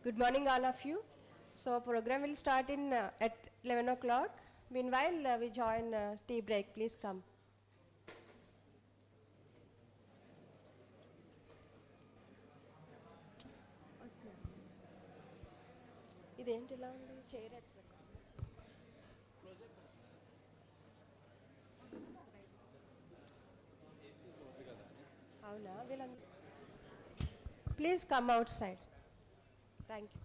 Good morning, all of you. So, program will start in at 11 o'clock. Meanwhile, we join tea break. Please come. ఇదేంటి ఇలా ఉంది chair అవునా వీళ్ళందరూ please come outside. Thank you.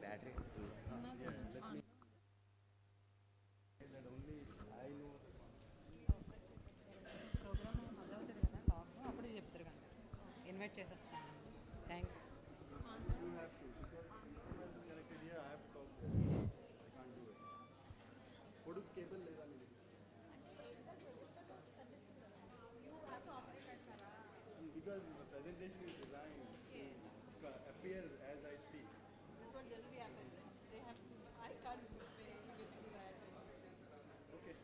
Battery. Programme మొదలవుతుంది కదా talk అప్పుడు చెప్తారు కానీ ఇన్వైట్ చేసేస్తాను. Thank you. You have to, because when I'm connected here, I have to talk there. I can't do it. What do cable lega me? Because the presentation is designed to appear as I speak. That's what generally happens. They have to, I can't do that. Okay.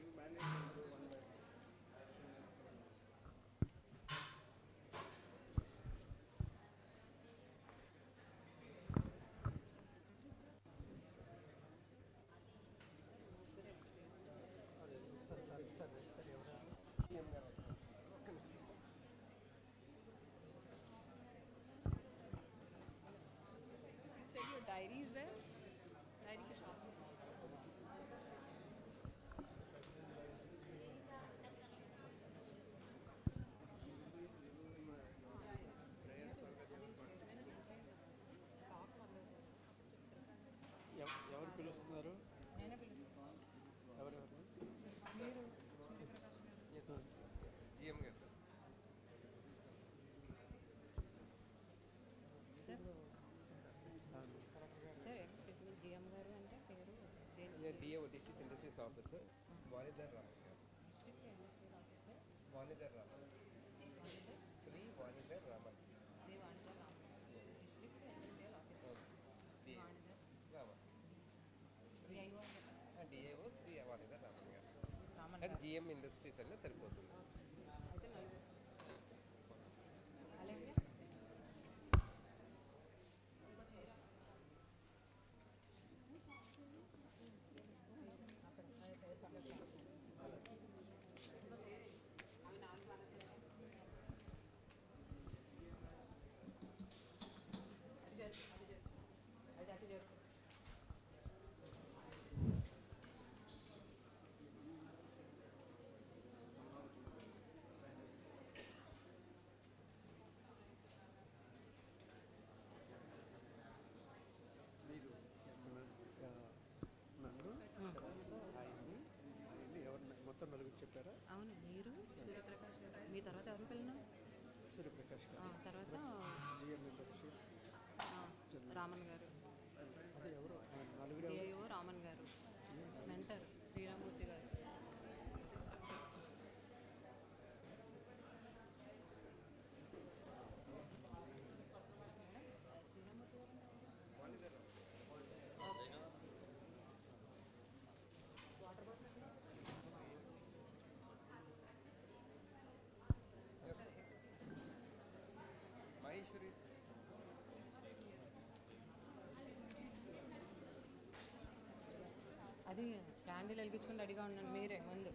You manage and go one by one. You said your diary is there? Diary के shop में. ఎవరు పిలుస్తున్నారు? నేనే పిలుస్తాను. ఎవరెవరు? మీరు సూర్యప్రకాష్ గారు. GM గారు సార్. సార్ ఎక్స్పెక్ట్ జిఎం గారు అంటే పేరు DAO district industries officer Vanidhar Raman గారు. District industrial officer Vanidhar Raman. Shri Vanidhar Raman. Shri Vanidhar Raman. District industrial officer Vanidhar Raman. DIO DAO Shri Vanidhar Raman గారు. రామన్ అది GM ఇండస్ట్రీస్ అన్నీ సరిపోతుంది. అయితే నలుగురు. అలాగే మీరు నన్ను ఆయన్ని ఎవరు మొత్తం నలుగురు చెప్పారా? అవును మీరు సూర్యప్రకాష్ గారు. మీ తర్వాత ఎవరు పిల్లలు? సూర్యప్రకాష్ గారు, తర్వాత GM ఇండస్ట్రీస్. రామన్ గారు, అదే ఎవరు నలుగురు ఎవరు? డిఐఓ రామన్ గారు, మెంటర్ శ్రీరామూర్తి గారు. మహేశ్వరి. అది క్యాండిల్ వెలిగించుకుని రెడీగా ఉన్నాను. మీరే ముందు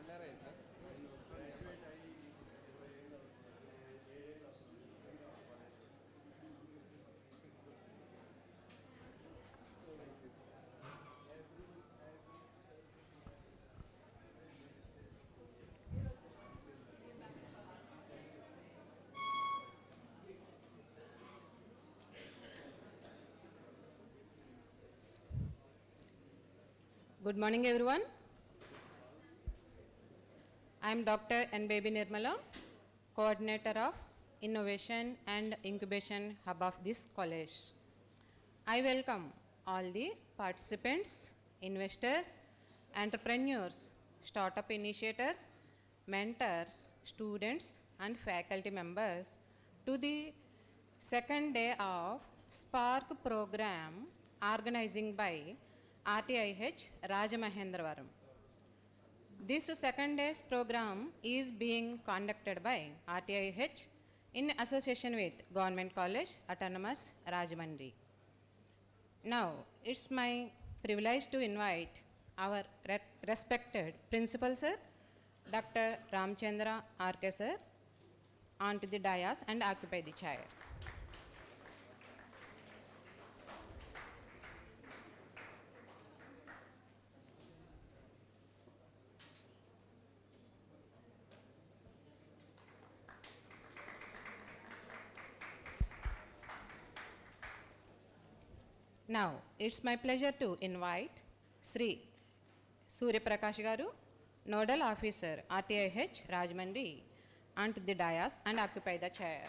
NRI sir. Good morning, everyone. I am Dr. N. Baby Nirmala, Coordinator of Innovation and Incubation Hub of this college. I welcome all the participants, investors, entrepreneurs, startup initiators, mentors, students, and faculty members to the second day of Spark program organizing by RTIH Rajamahendravaram. This second day's program is being conducted by RTIH in association with Government College Autonomous Rajahmundry. Now, it's my privilege to invite our respected principal sir, Dr. Ramchandra R.K. sir, onto the dais and occupy the chair. Now, it's my pleasure to invite Sri Surya Prakash Garu, Nodal Officer, RTIH, Rajahmundry, onto the dais and occupy the chair.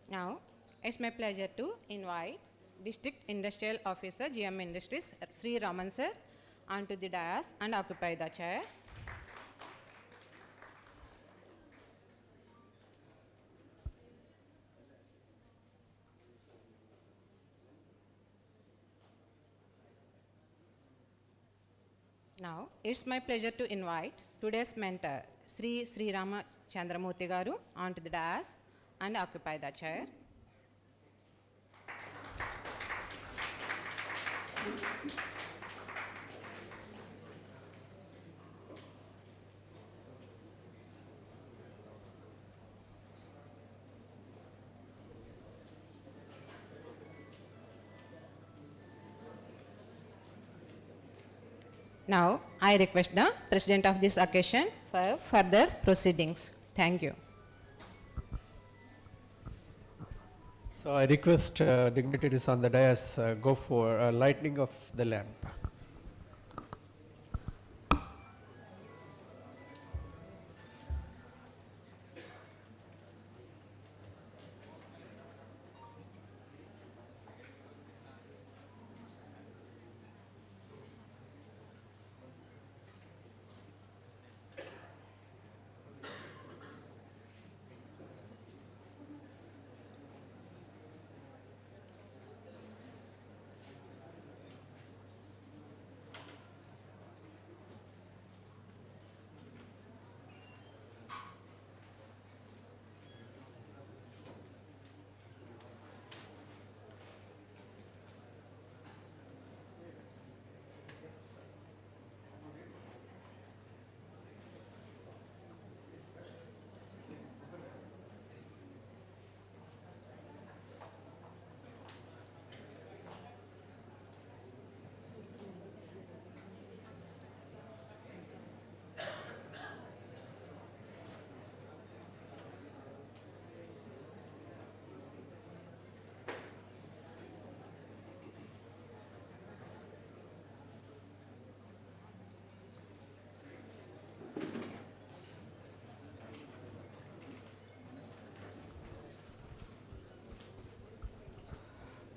Now, it's my pleasure to invite District Industrial Officer, GM Industries, Sri Raman sir, onto the dais and occupy the chair. Now, it's my pleasure to invite today's mentor, Sri Rama Chandramurthy Garu, onto the dais and occupy the chair. Now, I request the President of this occasion for further proceedings. Thank you. So I request dignitaries on the dais go for lighting of the lamp.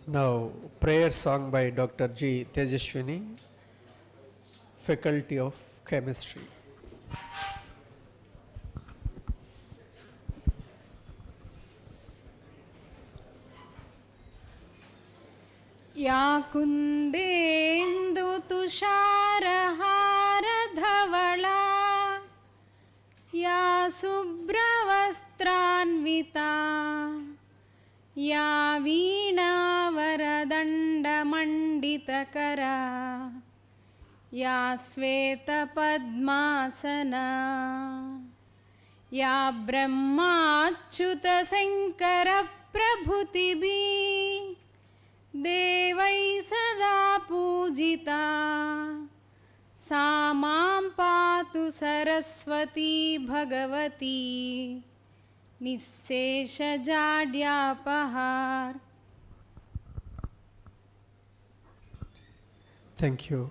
Now, prayer song by Dr. G. Tejashwini, Faculty of Chemistry. या कुन्देन्दु तुषारहारधवला या शुभ्रवस्त्रान्विता या वीणावरदण्डमण्डितकरा या श्वेतपद्मासना या ब्रह्माच्युतशङ्करप्रभृतिभिः देवै सदा पूजिता सा मां पातु Saraswati Bhagwati निःशेषजाड्यापहार. Thank you.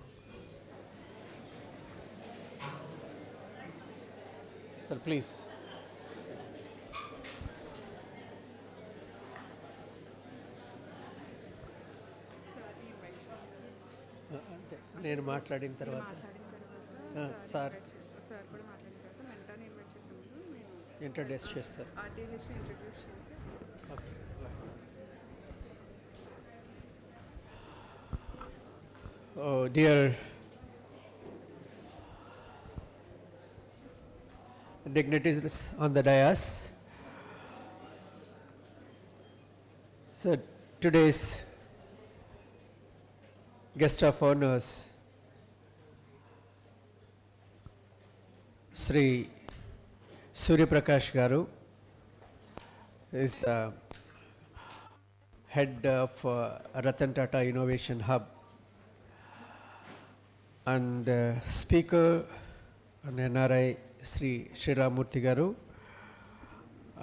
Sir, please. అంటే నేను మాట్లాడిన తర్వాత సార్ సార్ కూడా మాట్లాడిన తర్వాత మెంటార్ని ఇన్వైట్ చేసే ముందు నేను ఇంట్రడ్యూస్ చేస్తారు. ఆర్టీహెచ్ని ఇంట్రడ్యూస్ చేసి Okay. Oh, dear dignitaries on the dais. So today's guest of honors, Sri Surya Prakash Garu, is head of Ratan Tata Innovation Hub, and speaker an NRI Sri Ramurthy Garu,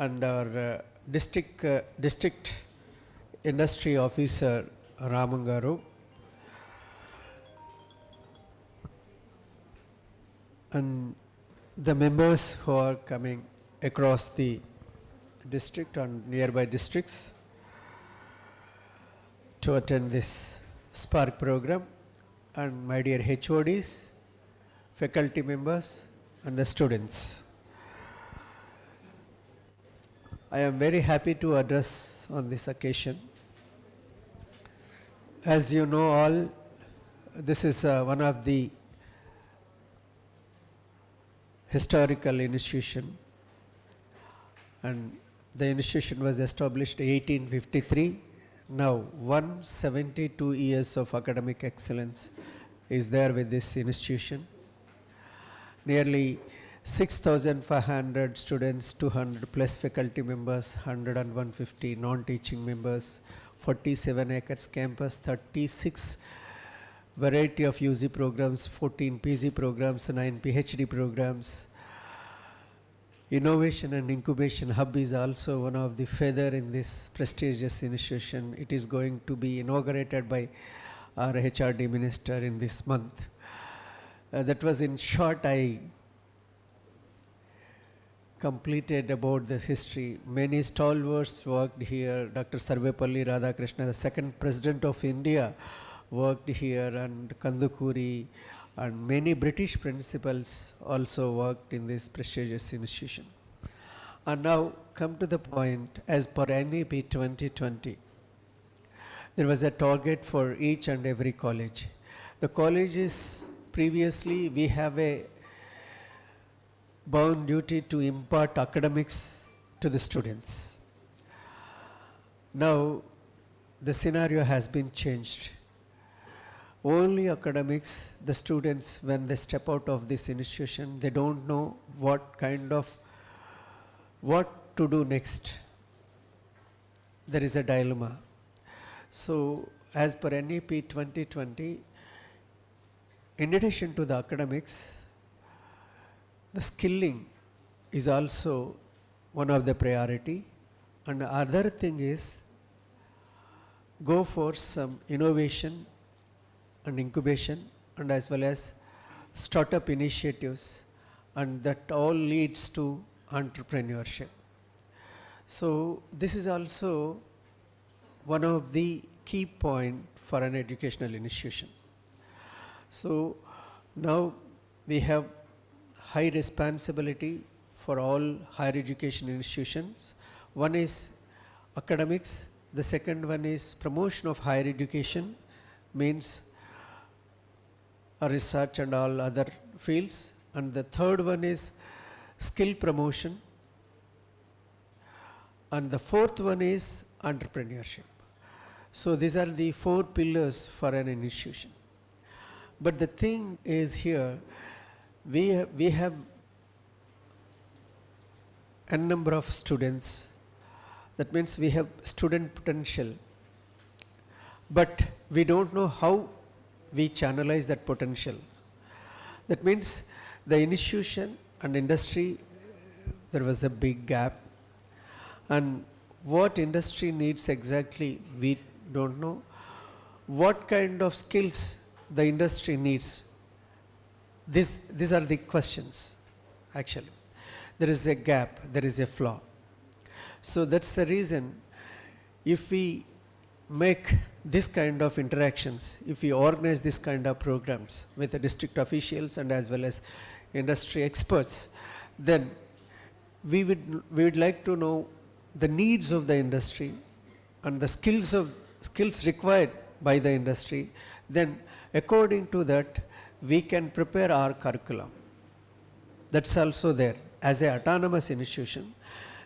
and our district industry officer Raman Garu, and the members who are coming across the district and nearby districts to attend this Spark program, and my dear HODs, faculty members and the students. I am very happy to address on this occasion. As you know all, this is one of the historical institution, and the institution was established 1853. Now 172 years of academic excellence is there with this institution. Nearly 6,500 students, 200 plus faculty members, 100 and 150 non-teaching members, 47 acres campus, 36 variety of UG programs, 14 PG programs, 9 PhD programs. Innovation and Incubation Hub is also one of the feather in this prestigious institution. It is going to be inaugurated by our HRD minister in this month. That was in short I completed about the history. Many stalwarts worked here. Dr. Sarvepalli Radhakrishna, the second president of India, worked here, and Kandukuri, and many British principals also worked in this prestigious institution. And now come to the point, as per NEP 2020, there was a target for each and every college. The colleges, previously we have a bound duty to impart academics to the students. Now the scenario has been changed. Only academics, the students, when they step out of this institution, they don't know what to do next. There is a dilemma. So as per NEP 2020, in addition to the academics, the skilling is also one of the priority, and the other thing is go for some innovation and incubation, and as well as startup initiatives, and that all leads to entrepreneurship. So this is also one of the key point for an educational institution. So now we have high responsibility for all higher education institutions. One is academics, the second one is promotion of higher education, means research and all other fields, and the third one is skill promotion, and the fourth one is entrepreneurship. So these are the four pillars for an institution. But the thing is here, we have a number of students. That means we have student potential, but we don't know how we channelize that potential. That means the institution and industry, there was a big gap, and what industry needs exactly we don't know. What kind of skills the industry needs, these are the questions. Actually there is a gap, there is a flaw. So that's the reason, if we make this kind of interactions, if we organize this kind of programs with the district officials and as well as industry experts, then we would like to know the needs of the industry and the skills required by the industry. Then according to that, we can prepare our curriculum. That's also there. As an autonomous institution,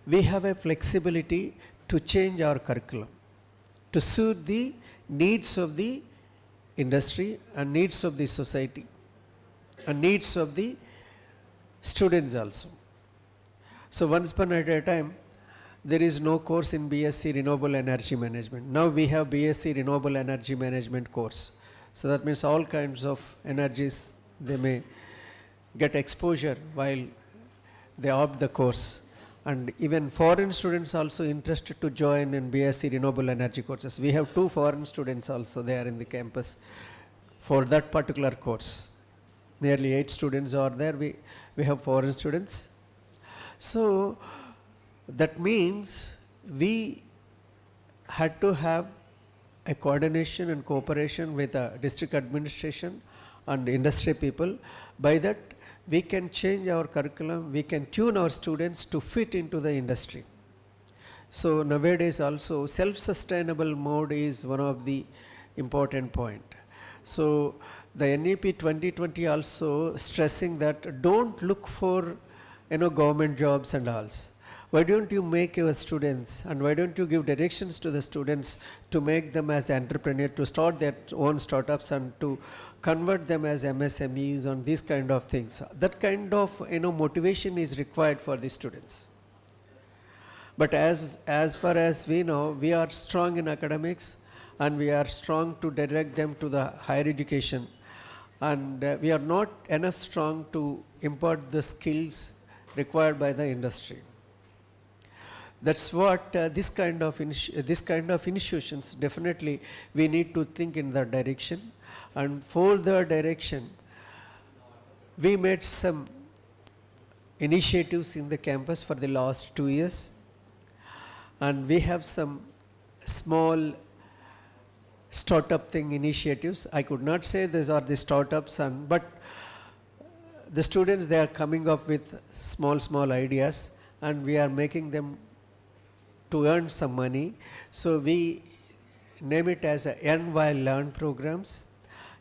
we have a flexibility to change our curriculum to suit the needs of the industry and needs of the society and needs of the students also. So once upon a time, there is no course in BSc Renewable Energy Management. Now we have BSc Renewable Energy Management course. So that means all kinds of energies, they may get exposure while they opt the course. And even foreign students also interested to join in BSc Renewable Energy courses. We have 2 foreign students also there in the campus for that particular course. Nearly 8 students are there. We have foreign students. So that means we had to have a coordination and cooperation with the district administration and industry people. By that, we can change our curriculum, we can tune our students to fit into the industry. So nowadays also self-sustainable mode is one of the important point. So the NEP 2020 also stressing that don't look for government jobs and all. Why don't you make your students and why don't you give directions to the students to make them as entrepreneur, to start their own startups and to convert them as MSMEs on these kind of things. That kind of motivation is required for the students. But as far as we know, we are strong in academics and we are strong to direct them to the higher education, and we are not enough strong to impart the skills required by the industry. That's what this kind of institutions, definitely we need to think in that direction. And for the direction, we made some initiatives in the campus for the last 2 years, and we have some small startup thing initiatives. I could not say these are the startups, but the students, they are coming up with small ideas and we are making them to earn some money. So we name it as a Earn While Learn programs.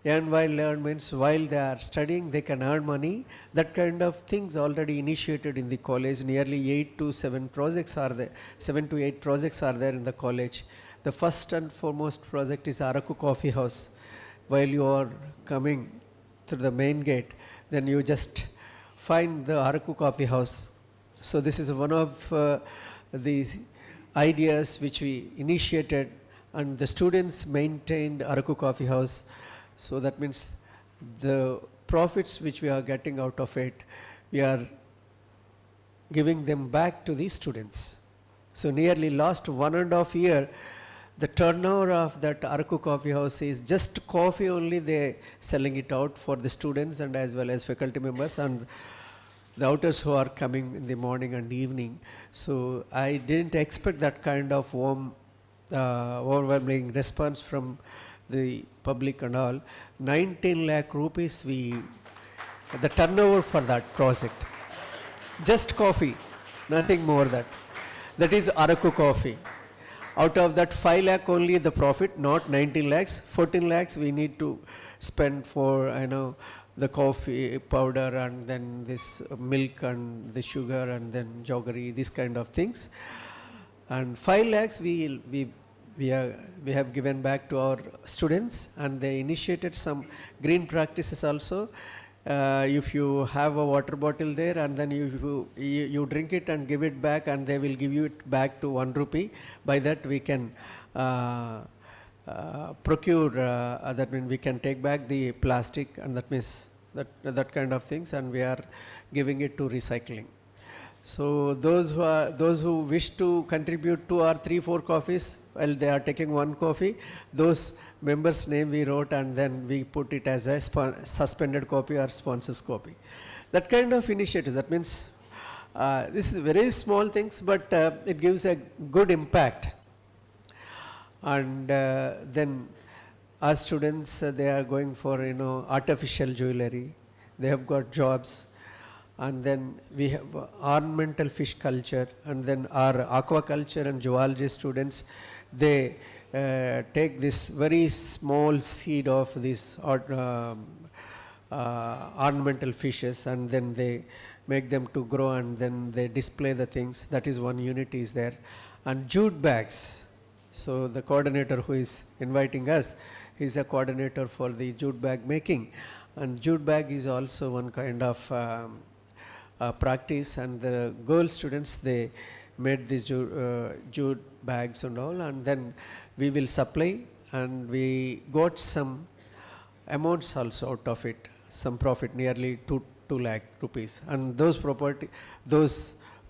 Earn While Learn means while they are studying, they can earn money. That kind of things already initiated in the college. Nearly 8 to 7 projects are there. 7 to 8 projects are there in the college. The first and foremost project is Araku Coffee House. While you are coming through the main gate, then you just find the Araku Coffee House. So this is one of the ideas which we initiated, and the students maintained Araku Coffee House. So that means the profits which we are getting out of it, we are giving them back to the students. So nearly last 1.5 years, the turnover of that Araku Coffee House is just coffee only, they selling it out for the students and as well as faculty members and the outers who are coming in the morning and evening. So I didn't expect that kind of overwhelming response from the public and all. 19 lakh rupees the turnover for that project. Just coffee, nothing more that. That is Araku coffee. Out of that 5 lakh only the profit, not 19 lakhs. 14 lakhs we need to spend for, the coffee powder and then this milk and the sugar and then jaggery, these kind of things. And 5 lakhs we have given back to our students, and they initiated some green practices also. If you have a water bottle there and then you drink it and give it back, and they will give you it back to 1 rupee. By that we can procure, that means we can take back the plastic, and that means that kind of things, and we are giving it to recycling. So those who wish to contribute 2 or 3, 4 coffees, well, they are taking 1 coffee. Those members' name we wrote and then we put it as a suspended copy or sponsors copy. That kind of initiative. That means this is very small things, but it gives a good impact. And then our students, they are going for artificial jewelry. They have got jobs. and then we have ornamental fish culture, and then our aquaculture and zoology students, they take this very small seed of these ornamental fishes, and then they make them to grow, and then they display the things. That is one unit is there. And jute bags. So the coordinator who is inviting us, he is a coordinator for the jute bag making, and jute bag is also one kind of practice, and the girl students, they made these jute bags and all, and then we will supply, and we got some amounts also out of it, some profit, nearly 2 lakh rupees, and those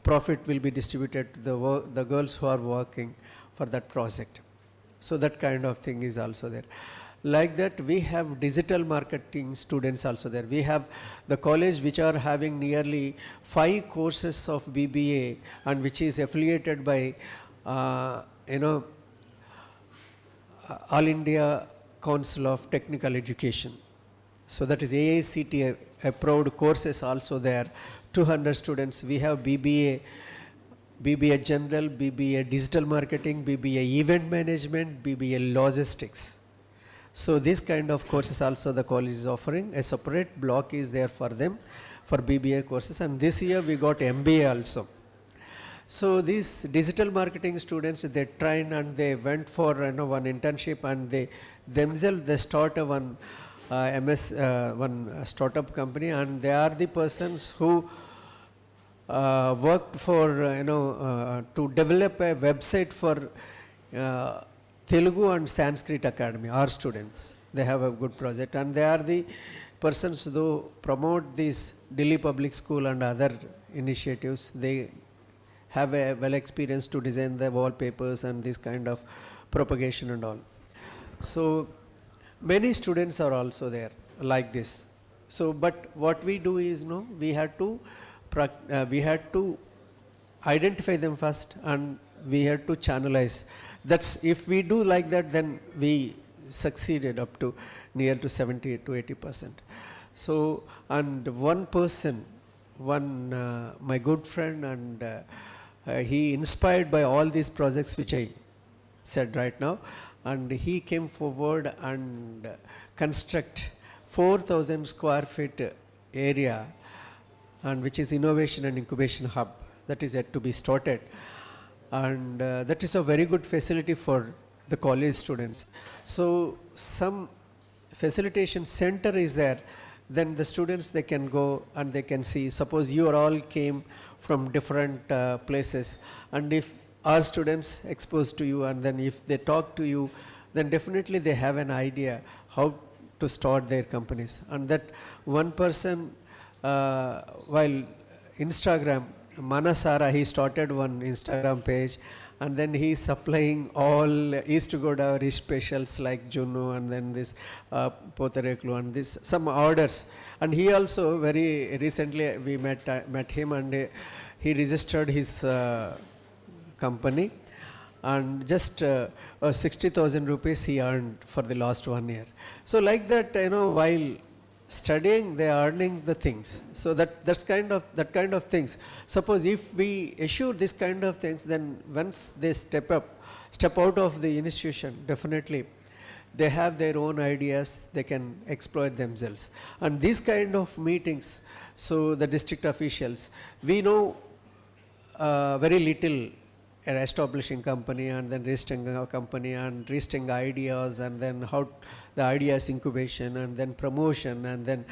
profit will be distributed to the girls who are working for that project. So that kind of thing is also there. Like that, we have digital marketing students also there. We have the college which are having nearly 5 courses of BBA, and which is affiliated by All India Council of Technical Education. So that is AICTE approved courses also there. 200 students. We have BBA General, BBA Digital Marketing, BBA Event Management, BBA Logistics. So this kind of courses also the college is offering. A separate block is there for them for BBA courses, and this year we got MBA also. So these digital marketing students, they train and they went for one internship, and they themselves they start one one startup company, and they are the persons who worked for to develop a website for Telugu and Sanskrit Academy. Our students, they have a good project, and they are the persons who promote this Delhi Public School and other initiatives. They have a well experience to design the wallpapers and this kind of propagation and all. So many students are also there like this. So but what we do is we had to identify them first, and we had to channelize. That's if we do like that, then we succeeded up to near to 70 to 80%. So, and one person, my good friend, and he inspired by all these projects which I said right now, and he came forward and construct 4,000 square feet area, and which is innovation and incubation hub, that is yet to be started, and that is a very good facility for the college students. So some facilitation center is there, then the students, they can go and they can see. Suppose you all came from different places, and if our students exposed to you, and then if they talk to you, then definitely they have an idea how to start their companies. And that one person, while Instagram, Manasara, he started one Instagram page, and then he is supplying all East Godavari specials like Juno, and then this Potareklu, and this some orders. And he also very recently we met him, and he registered his company, and just 60,000 rupees he earned for the last 1 year. So like that, while studying, they are earning the things. So that kind of things. Suppose if we assure this kind of things, then once they step out of the institution, definitely they have their own ideas, they can exploit themselves. And these kind of meetings, so the district officials, we know very little establishing company, and then registering a company, and registering ideas, and then how the ideas incubation, and then promotion, and then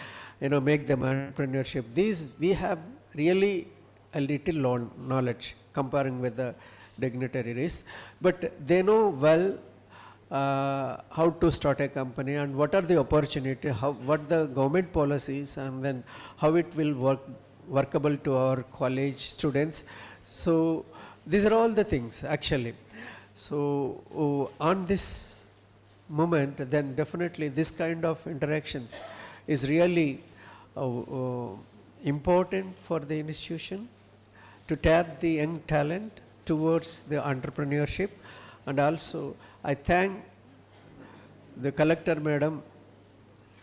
make them entrepreneurship. These we have really a little knowledge comparing with the dignitaries, but they know well how to start a company, and what are the opportunity, what the government policies, and then how it will workable to our college students. So these are all the things actually. So on this moment, then definitely this kind of interactions is really important for the institution to tap the young talent towards the entrepreneurship. And also I thank the Collector Madam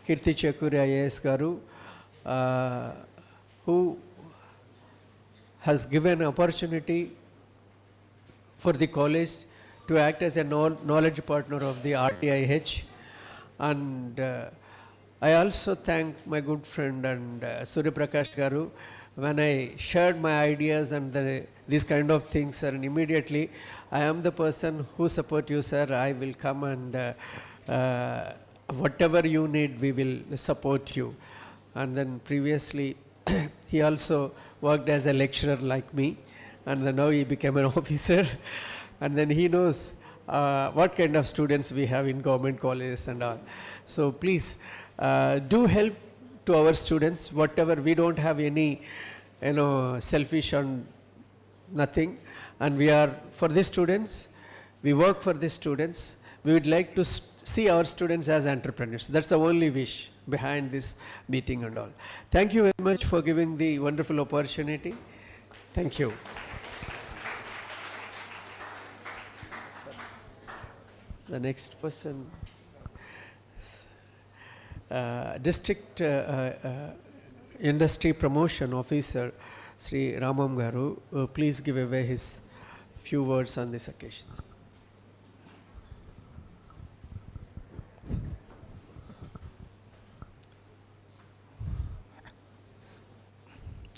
Kirti Chekuri IAS Garu, who has given opportunity for the college to act as a knowledge partner of the RTIH. And I also thank my good friend and Surya Prakash Garu when I shared my ideas and these kind of things, and immediately I am the person who support you, sir. I will come and whatever you need, we will support you. And then previously he also worked as a lecturer like me, and then now he became an officer. And then he knows what kind of students we have in government colleges and all. So please do help to our students, whatever. We don't have any, selfish on nothing, and we are for the students. We work for the students. We would like to see our students as entrepreneurs. That's the only wish behind this meeting and all. Thank you very much for giving the wonderful opportunity. Thank you. The next person, District Industry Promotion Officer, Sri Ramam Garu, please give away his few words on this occasion.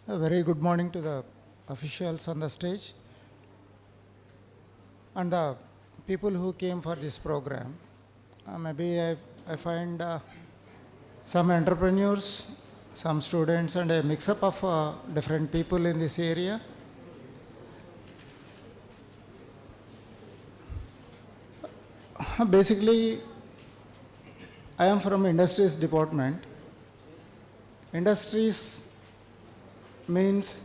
A very good morning to the officials on the stage and the people who came for this program. Maybe I find some entrepreneurs, some students, and a mix-up of different people in this area. Basically, I am from Industries Department. Industries means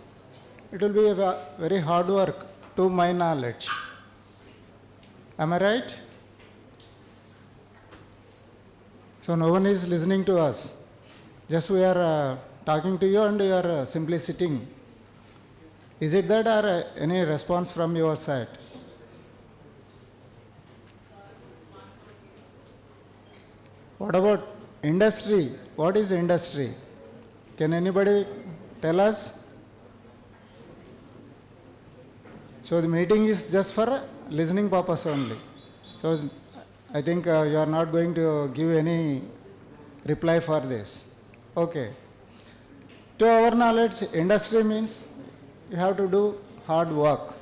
it will be a very hard work to my knowledge. Am I right? So no one is listening to us. Just we are talking to you and you are simply sitting. Is it that or any response from your side? What about industry? What is industry? Can anybody tell us? So the meeting is just for listening purpose only. So I think you are not going to give any reply for this. Okay. To our knowledge, industry means you have to do hard work.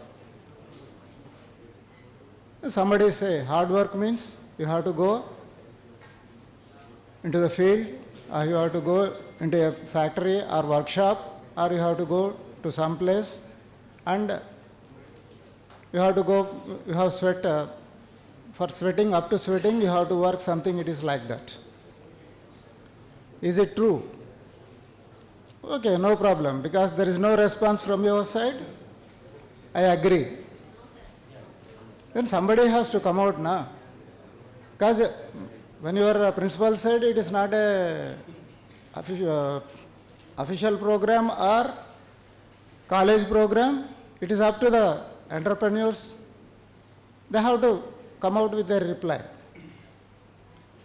Somebody say hard work means you have to go into the field, or you have to go into a factory or workshop, or you have to go to some place and you have to go, you have sweat, for sweating, up to sweating, you have to work something, it is like that. Is it true? Okay, no problem, because there is no response from your side. I agree. Then somebody has to come out now. Because when your principal said it is not a official program or college program, it is up to the entrepreneurs. They have to come out with their reply.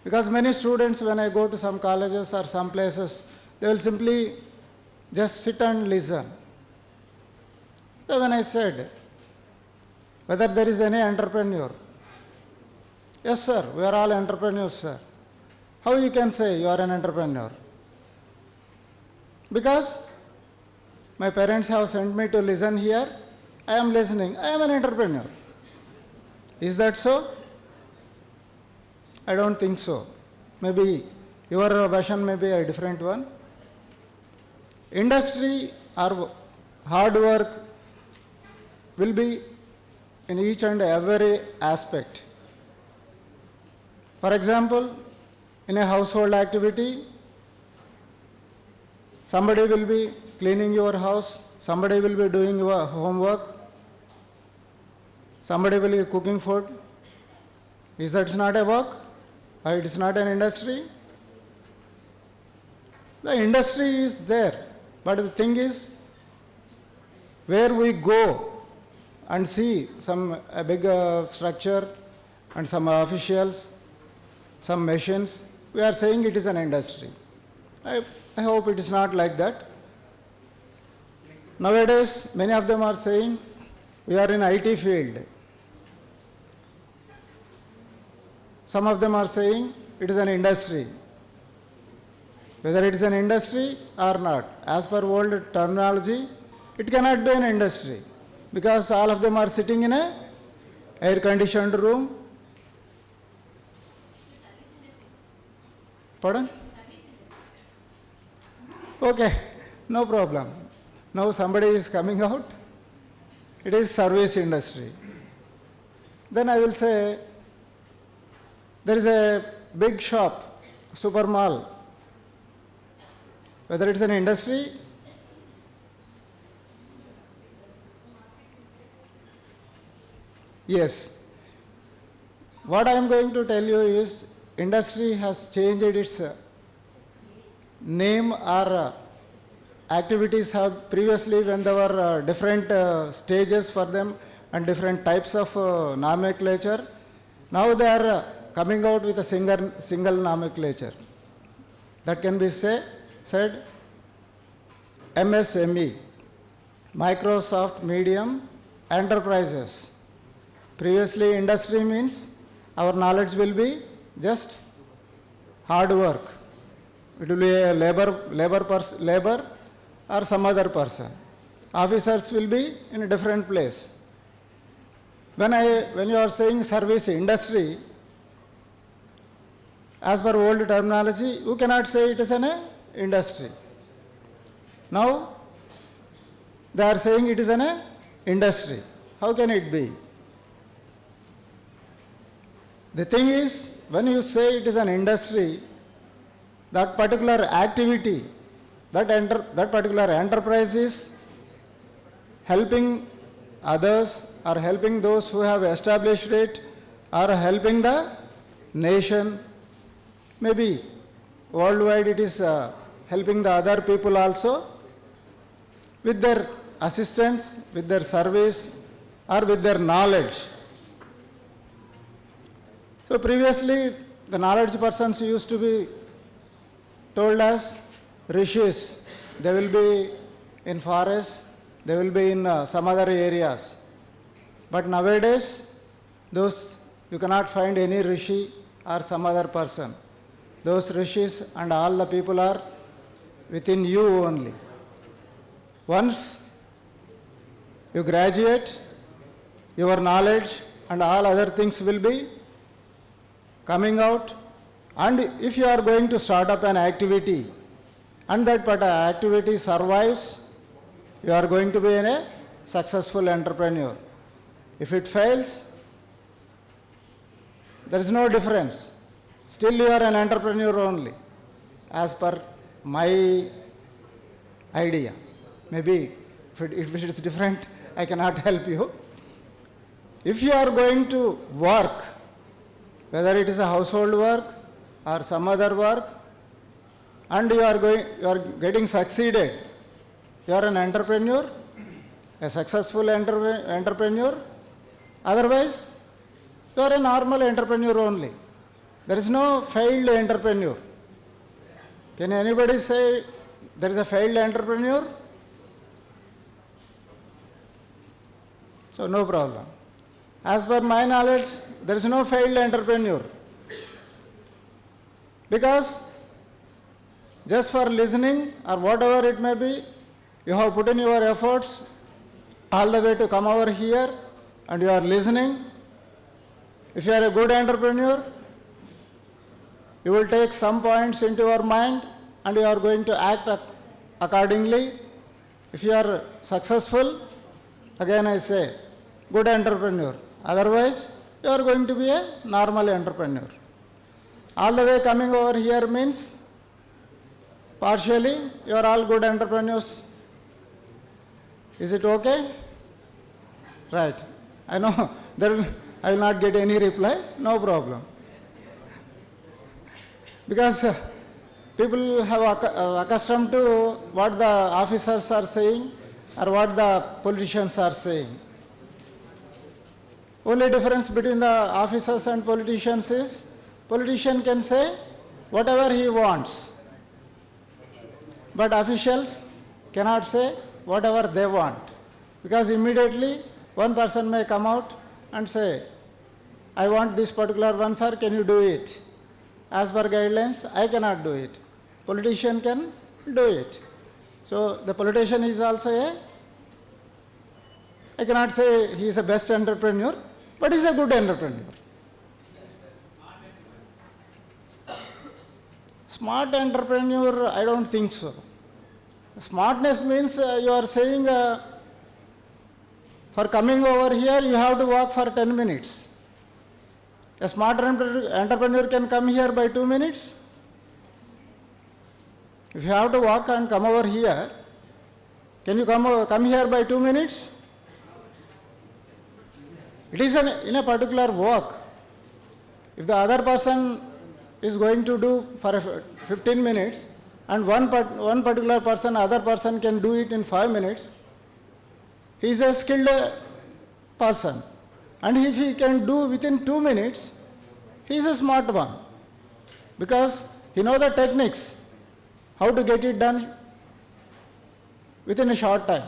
Because many students, when I go to some colleges or some places, they will simply just sit and listen. So when I said, whether there is any entrepreneur, yes sir, we are all entrepreneurs sir. How you can say you are an entrepreneur? Because my parents have sent me to listen here, I am listening, I am an entrepreneur. Is that so? I don't think so. Maybe your version may be a different one. Industry or hard work will be in each and every aspect. For example, in a household activity, somebody will be cleaning your house, somebody will be doing your homework, somebody will be cooking food. Is that not a work? Or it is not an industry? The industry is there, but the thing is, where we go and see a big structure and some officials, some machines, we are saying it is an industry. I hope it is not like that. Nowadays, many of them are saying, we are in IT field. Some of them are saying, it is an industry. Whether it is an industry or not, as per old terminology, it cannot be an industry, because all of them are sitting in a air-conditioned room. Pardon? Okay, no problem. Now somebody is coming out, it is service industry. Then I will say, there is a big shop, super mall. Whether it's an industry, yes. What I am going to tell you is, industry has changed its name, or activities have previously, when there were different stages for them and different types of nomenclature, now they are coming out with a single nomenclature. That can be said MSME, Microsoft Medium Enterprises. Previously, industry means our knowledge will be just hard work. It will be a labor or some other person. Officers will be in a different place. When you are saying service industry, as per old terminology, you cannot say it is an industry. Now, they are saying it is an industry. How can it be? The thing is, when you say it is an industry, that particular activity, that particular enterprise is helping others, or helping those who have established it, or helping the nation. Maybe worldwide it is helping the other people also with their assistance, with their service, or with their knowledge. So previously, the knowledge persons used to be told as rishis. They will be in forests, they will be in some other areas. But nowadays, those you cannot find any rishi or some other person. Those rishis and all the people are within you only. Once you graduate, your knowledge and all other things will be coming out. And if you are going to start up an activity and that particular activity survives, you are going to be a successful entrepreneur. If it fails, there is no difference. Still you are an entrepreneur only, as per my idea. Maybe if it is different, I cannot help you. If you are going to work, whether it is a household work or some other work, and you are getting succeeded, you are an entrepreneur, a successful entrepreneur. Otherwise, you are a normal entrepreneur only. There is no failed entrepreneur. Can anybody say there is a failed entrepreneur? So no problem. As per my knowledge, there is no failed entrepreneur. Because just for listening or whatever it may be, you have put in your efforts all the way to come over here and you are listening. If you are a good entrepreneur, you will take some points into your mind and you are going to act accordingly. If you are successful, again I say, good entrepreneur. Otherwise, you are going to be a normal entrepreneur. All the way coming over here means, partially, you are all good entrepreneurs. Is it okay? Right. I know I will not get any reply, no problem. Because people have accustomed to what the officers are saying or what the politicians are saying. Only difference between the officers and politicians is, politician can say whatever he wants, but officials cannot say whatever they want. Because immediately one person may come out and say, I want this particular one, sir, can you do it? As per guidelines, I cannot do it. Politician can do it. So the politician is also I cannot say he is a best entrepreneur, but he is a good entrepreneur. Smart entrepreneur, I don't think so. Smartness means you are saying for coming over here you have to walk for 10 minutes. A smart entrepreneur can come here by 2 minutes. If you have to walk and come over here, can you come here by 2 minutes? It is in a particular walk. If the other person is going to do for 15 minutes and one particular person, other person can do it in 5 minutes, he is a skilled person. And if he can do within 2 minutes, he is a smart one. Because he knows the techniques, how to get it done within a short time.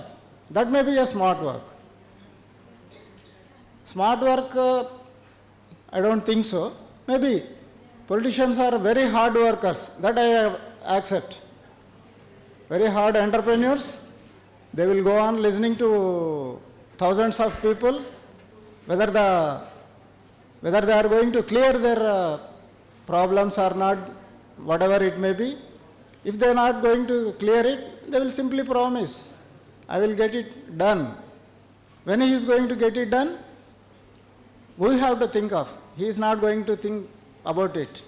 That may be a smart work. Smart work, I don't think so. Maybe politicians are very hard workers, that I accept. Very hard entrepreneurs, they will go on listening to thousands of people, whether they are going to clear their problems or not, whatever it may be. If they are not going to clear it, they will simply promise, I will get it done. When he is going to get it done, we have to think of. He is not going to think about it.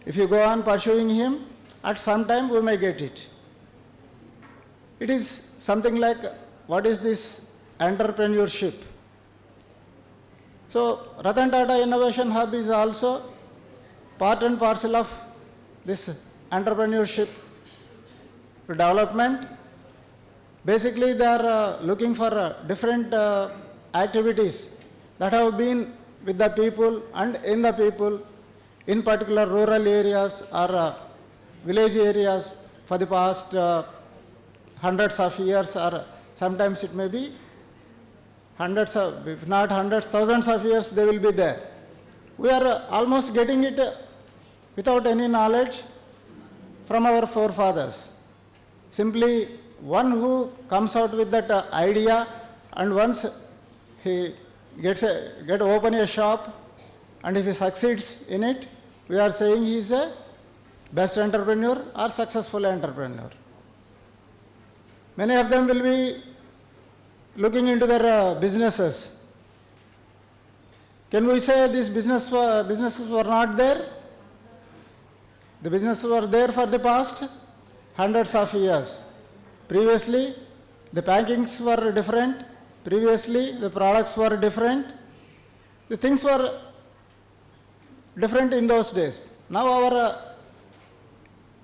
If you go on pursuing him, at some time we may get it. It is something like, what is this entrepreneurship? So, Ratan Tata Innovation Hub is also part and parcel of this entrepreneurship development. Basically, they are looking for different activities that have been with the people and in the people, in particular rural areas or village areas for the past hundreds of years, or sometimes it may be hundreds of, if not hundreds, thousands of years they will be there. We are almost getting it without any knowledge from our forefathers. Simply one who comes out with that idea, and once he open a shop, and if he succeeds in it, we are saying he is a best entrepreneur or successful entrepreneur. Many of them will be looking into their businesses. Can we say these businesses were not there? The businesses were there for the past hundreds of years. Previously, the packings were different. Previously, the products were different. The things were different in those days. Now,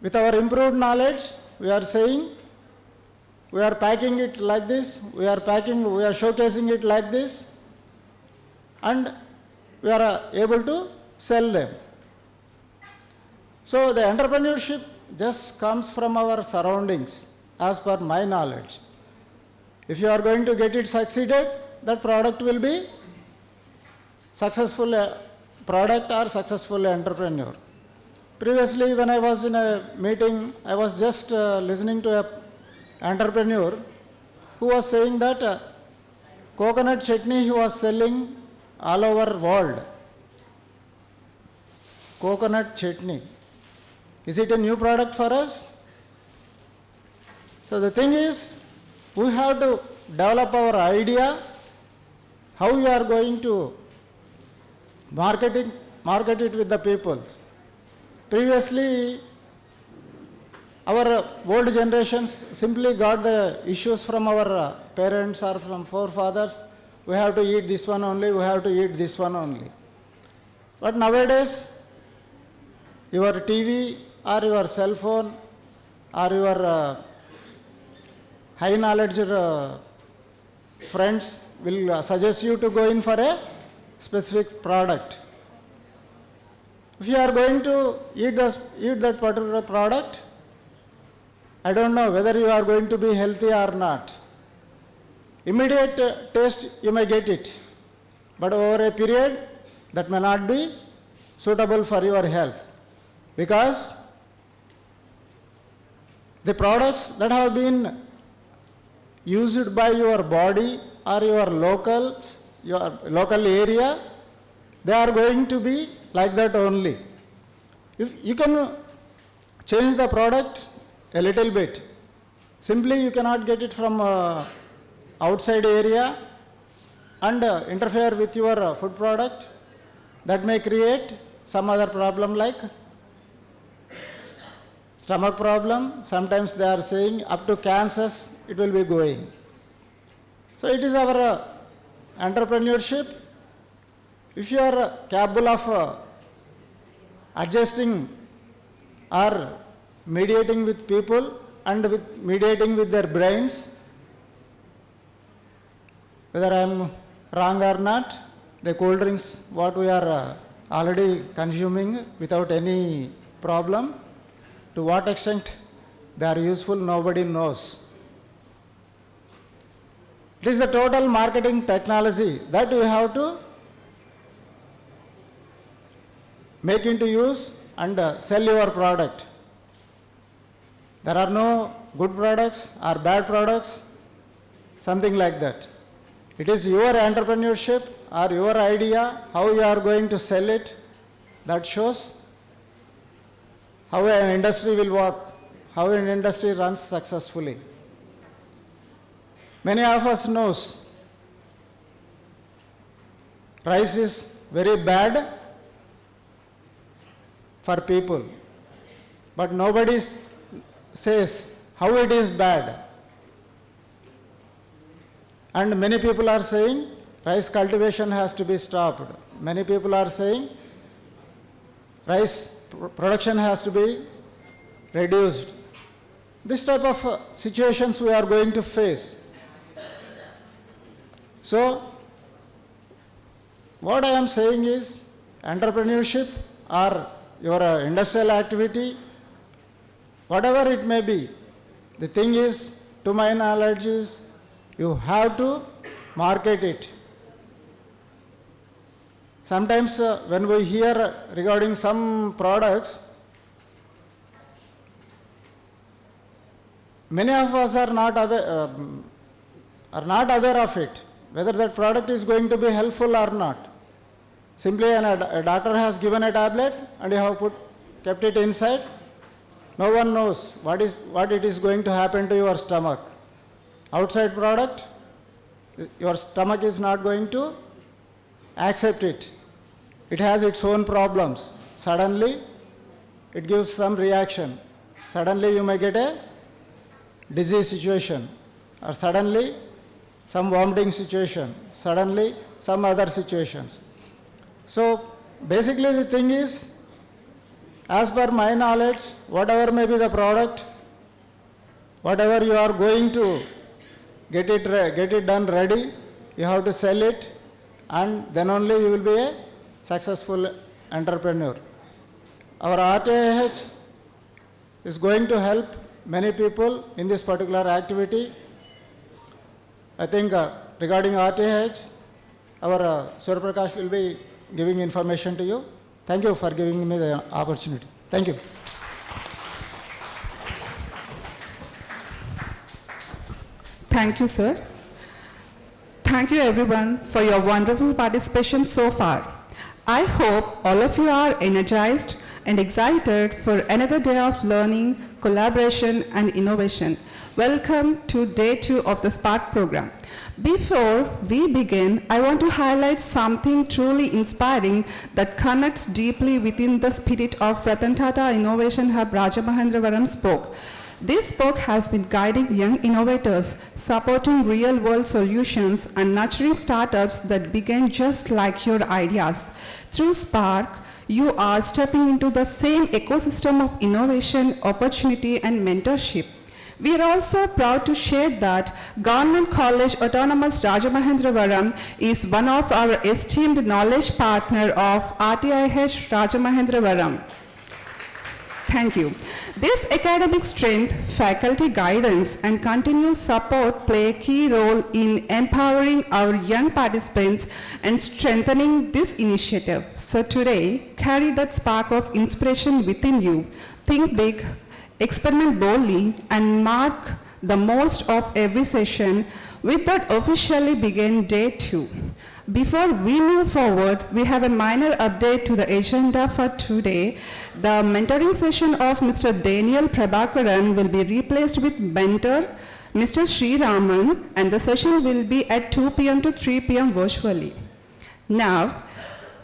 with our improved knowledge, we are saying, we are packing it like this, we are showcasing it like this, and we are able to sell them. So the entrepreneurship just comes from our surroundings, as per my knowledge. If you are going to get it succeeded, that product will be successful product or successful entrepreneur. Previously, when I was in a meeting, I was just listening to an entrepreneur who was saying that coconut chutney he was selling all over world. Coconut chutney. Is it a new product for us? So the thing is, we have to develop our idea how we are going to market it with the people. Previously, our old generations simply got the issues from our parents or from forefathers. We have to eat this one only, we have to eat this one only. But nowadays, your TV or your cell phone or your high knowledge friends will suggest you to go in for a specific product. If you are going to eat that particular product, I don't know whether you are going to be healthy or not. Immediate taste, you may get it, but over a period, that may not be suitable for your health, because the products that have been used by your body or your local area, they are going to be like that only. If you can change the product a little bit, simply you cannot get it from outside area and interfere with your food product, that may create some other problem like stomach problem. Sometimes they are saying up to cancers it will be going. So it is our entrepreneurship. If you are capable of adjusting or mediating with people and mediating with their brains, whether I am wrong or not, the cold drinks what we are already consuming without any problem, to what extent they are useful, nobody knows. It is the total marketing technology that you have to make into use and sell your product. There are no good products or bad products, something like that. It is your entrepreneurship or your idea, how you are going to sell it, that shows how an industry will work, how an industry runs successfully. Many of us knows rice is very bad for people, but nobody says how it is bad. And many people are saying rice cultivation has to be stopped. Many people are saying rice production has to be reduced. This type of situations we are going to face. So, what I am saying is entrepreneurship or your industrial activity, whatever it may be, the thing is, to my knowledge is, you have to market it. Sometimes when we hear regarding some products, many of us are not aware of it, whether that product is going to be helpful or not. Simply a doctor has given a tablet and you have kept it inside. No one knows what it is going to happen to your stomach. Outside product, your stomach is not going to accept it. It has its own problems. Suddenly, it gives some reaction. Suddenly, you may get a disease situation, or suddenly, some vomiting situation, suddenly, some other situations. So, basically, the thing is, as per my knowledge, whatever may be the product, whatever you are going to get it done ready, you have to sell it, and then only you will be a successful entrepreneur. Our RTIH is going to help many people in this particular activity. I think regarding RTIH, our Surya Prakash will be giving information to you. Thank you for giving me the opportunity. Thank you. Thank you, sir. Thank you, everyone, for your wonderful participation so far. I hope all of you are energized and excited for another day of learning, collaboration, and innovation. Welcome to Day 2 of the SPARK program. Before we begin, I want to highlight something truly inspiring that connects deeply within the spirit of Ratan Tata Innovation Hub Rajamahendravaram spoke. This spoke has been guiding young innovators, supporting real-world solutions, and nurturing startups that begin just like your ideas. Through SPARK, you are stepping into the same ecosystem of innovation, opportunity, and mentorship. We are also proud to share that Government College Autonomous Rajamahendravaram is one of our esteemed knowledge partner of RTIH Rajamahendravaram. Thank you. This academic strength, faculty guidance, and continuous support play a key role in empowering our young participants and strengthening this initiative. So today, carry that spark of inspiration within you. Think big, experiment boldly, and mark the most of every session. With that, officially begin day 2. Before we move forward, we have a minor update to the agenda for today. The mentoring session of Mr. Daniel Prabhakaran will be replaced with mentor Mr. Sri Raman, and the session will be at 2 p.m. to 3 p.m. virtually. Now,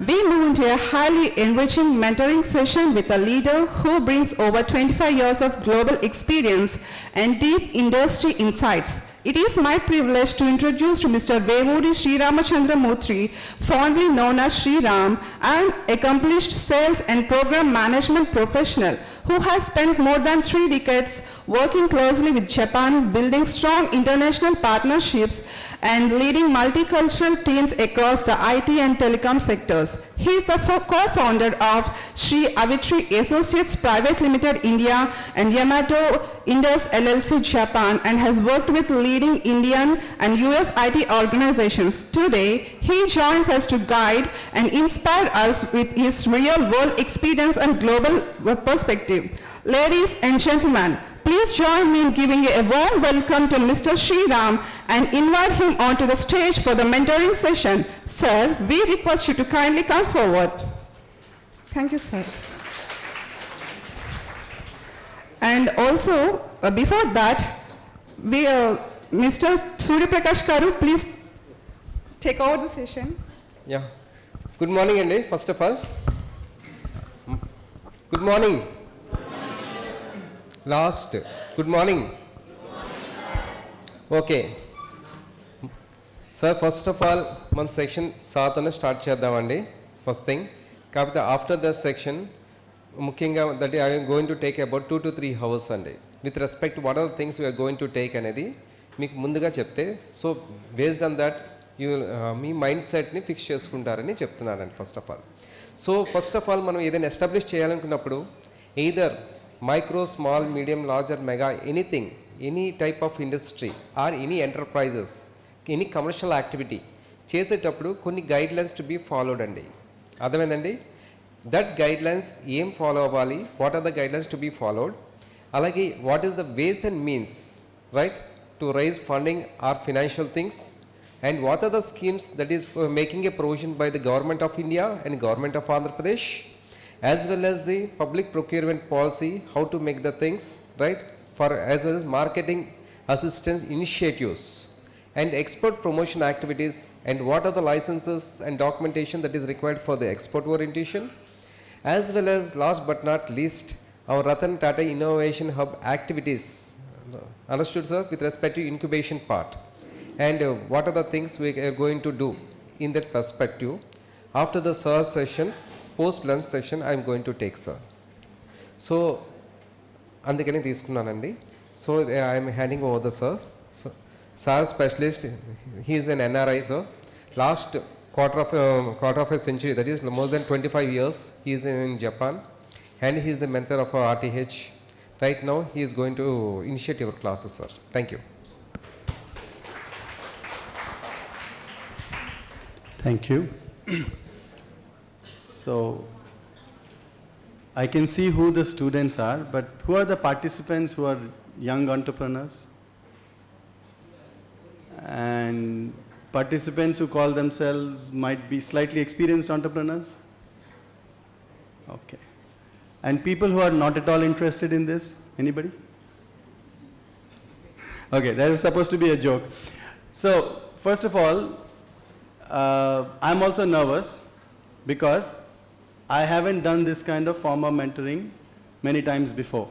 we move into a highly enriching mentoring session with a leader who brings over 25 years of global experience and deep industry insights. It is my privilege to introduce to Mr. Vemudi Sri Ramachandra Mutri, fondly known as Sri Ram, an accomplished sales and program management professional who has spent more than 3 decades working closely with Japan, building strong international partnerships and leading multicultural teams across the IT and telecom sectors. He is the co-founder of Sri Avitri Associates Private Limited India and Yamato Indus LLC Japan, and has worked with leading Indian and US IT organizations. Today, he joins us to guide and inspire us with his real-world experience and global perspective. Ladies and gentlemen, please join me in giving a warm welcome to Mr. Sri Ram and invite him onto the stage for the mentoring session. Sir, we request you to kindly come forward. Thank you, sir. And also, before that, Mr. Surya Prakash Karu, please take over the session. Yeah. Good morning, Andy, first of all. Good morning. Last. Good morning. Okay. Sir, first of all, మన section 7 start చేద్దామండి first thing. కాకపోతే after the section ముఖ్యంగా that I am going to take about 2 to 3 hours అండి. With respect what are the things we're going to take అనేది మీకు ముందుగా చెప్తే, so based on that you మీ mind సెట్ని ఫిక్స్ చేసుకుంటారని చెప్తున్నానండి first of all. So first of all మనం ఏదైనా ఎస్టాబ్లిష్ చేయాలనుకున్నప్పుడు either micro, small, medium, large or mega, anything, any type of industry or any enterprises, any commercial activity చేసేటప్పుడు కొన్ని guidelines to be followed అండి. అర్థమైందండి? That guidelines ఏం follow అవ్వాలి, what are the guidelines to be followed, అలాగే what is the ways and means right to raise funding or financial things, and what are the schemes that is making a provision by the government of India and government of Andhra Pradesh, as well as the public procurement policy, how to make the things right, for as well as marketing assistance initiatives and export promotion activities, and what are the licenses and documentation that is required for the export orientation, as well as last but not least our Ratan Tata Innovation Hub activities. Understood, sir, with respect to incubation part, and what are the things we are going to do in that perspective. After the sir sessions, post lunch session, I am going to take, sir. So అందుకని తీసుకున్నానండి. So I am handing over the sir. So, sir specialist, he is an NRI, sir. Last quarter of a century, that is more than 25 years, he is in Japan, and he is the mentor of our RTH. Right now, he is going to initiate your classes, sir. Thank you. Thank you. So, I can see who the students are, but who are the participants who are young entrepreneurs? And participants who call themselves might be slightly experienced entrepreneurs? Okay. And people who are not at all interested in this? Anybody? Okay, that was supposed to be a joke. So, first of all, I'm also nervous because I haven't done this kind of formal mentoring many times before.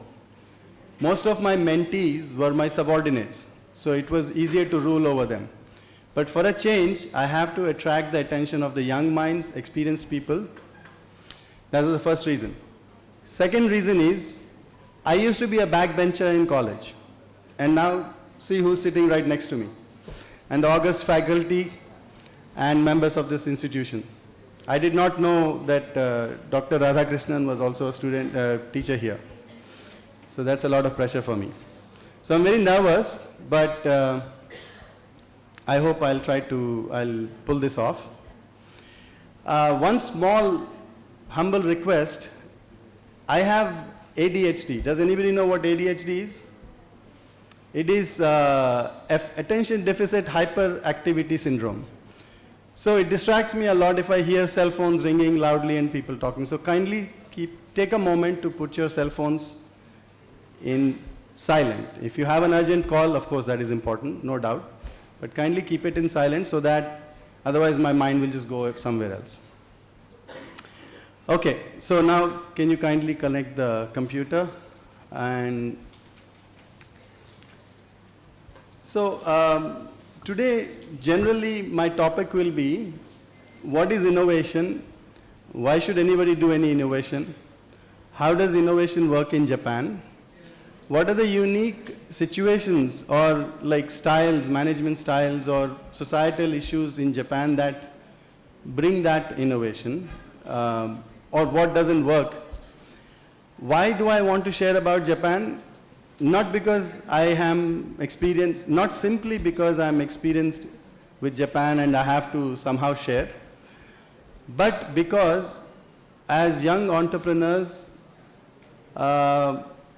Most of my mentees were my subordinates, so it was easier to rule over them. But for a change, I have to attract the attention of the young minds, experienced people. That was the first reason. Second reason is, I used to be a backbencher in college, and now see who's sitting right next to me, and the august faculty and members of this institution. I did not know that Dr. Radhakrishnan was also a student, teacher here. So that's a lot of pressure for me. So I'm very nervous, but I hope I'll pull this off. One small, humble request. I have ADHD. Does anybody know what ADHD is? It is attention deficit hyperactivity syndrome. So it distracts me a lot if I hear cell phones ringing loudly and people talking. So kindly take a moment to put your cell phones in silent. If you have an urgent call, of course that is important, no doubt. But kindly keep it in silent so that otherwise my mind will just go somewhere else. Okay, so now can you kindly connect the computer? And so today generally my topic will be what is innovation? Why should anybody do any innovation? How does innovation work in Japan? What are the unique situations or like styles, management styles or societal issues in Japan that bring that innovation? Or what doesn't work? Why do I want to share about Japan? Not because I am experienced, not simply because I am experienced with Japan and I have to somehow share, but because as young entrepreneurs,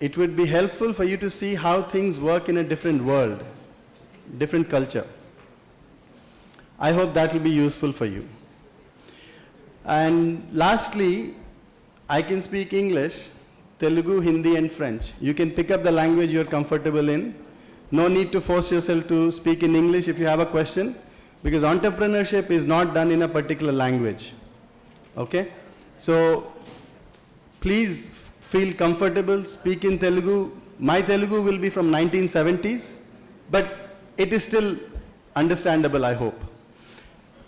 it would be helpful for you to see how things work in a different world, different culture. I hope that will be useful for you. And lastly, I can speak English, Telugu, Hindi and French. You can pick up the language you are comfortable in. No need to force yourself to speak in English if you have a question, because entrepreneurship is not done in a particular language. Okay? So please feel comfortable, speak in Telugu. My Telugu will be from 1970s, but it is still understandable, I hope.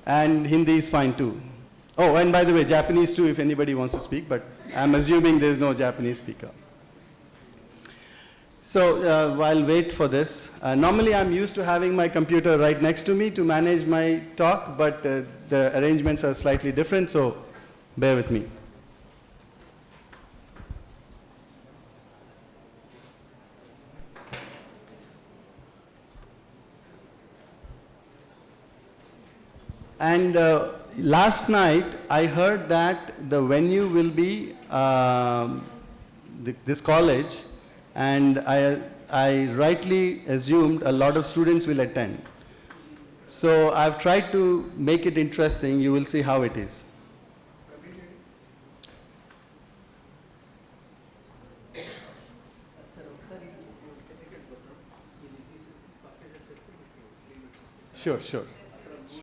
And Hindi is fine too. Oh, and by the way, Japanese too, if anybody wants to speak, but I'm assuming there's no Japanese speaker. So I'll wait for this. Normally I'm used to having my computer right next to me to manage my talk, but the arrangements are slightly different, so bear with me. And last night I heard that the venue will be this college, and I rightly assumed a lot of students will attend. So I've tried to make it interesting. You will see how it is. Sure, sure.